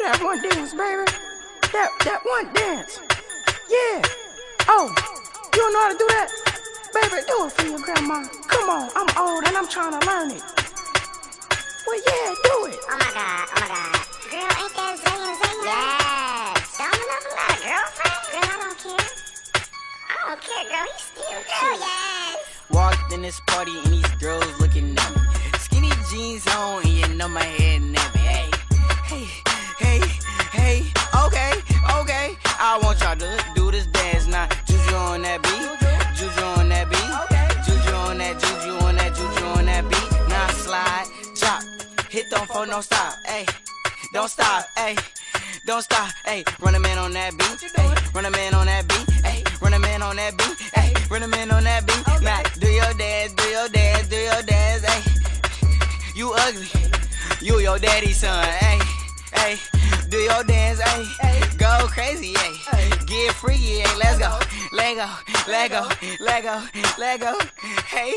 that one dance, baby. That one dance. Yeah. Oh, you don't know how to do that? Baby, do it for your grandma. Come on, I'm old and I'm trying to learn it. Well, yeah, do it. Oh my God. Girl, ain't that Zayn? Yes. Domino got a girlfriend? Girl, I don't care. I don't care, girl. He's still girl, yes. Walked in this party and these girls looking at me. Skinny jeans on and you know my head nappy. Hey, okay. I want y'all to do this dance now. Juju on that beat, juju on that beat, juju on that beat. Now slide, chop, hit don't fall, no stop, ayy, don't stop, ayy. Don't stop, ayy, run a man on that beat, ayy, run a man on that beat, ayy, run a man on that beat, ayy, run a man on that beat. Now do your dance, ayy. You ugly, you your daddy's son, ayy, do your dance, ayy, go crazy, ayy, get freaky, ayy, let's go, let go, hey.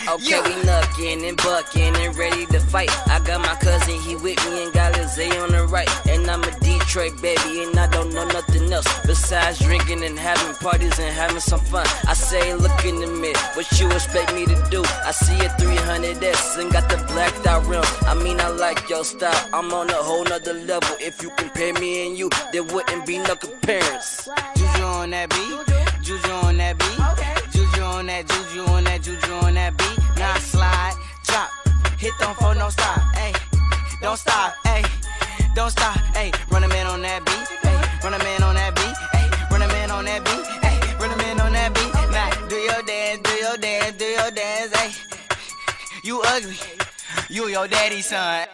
Okay, Yeah. we knuckin' and buckin' and ready to fight. I got my cousin, he with me and got Lizzie on the right. And I'm a Detroit baby and I don't know nothing else besides drinking and having parties and having some fun. I say look in the mirror, what you expect me to do? I see a 300S and got the blacked out rim. I mean I like your style, I'm on a whole nother level. If you compare me and you, there wouldn't be no comparison. Juju on that beat, juju on that beat, juju on that beat. Now slide, drop, hit don't fall, no stop, ayy, don't stop, ayy, don't stop, ayy. Run a man on that beat, ayy, run a man on that beat, ayy, run a man on that beat, ayy, run a man on that beat. Now do your dance, ayy. You ugly, you your daddy's son.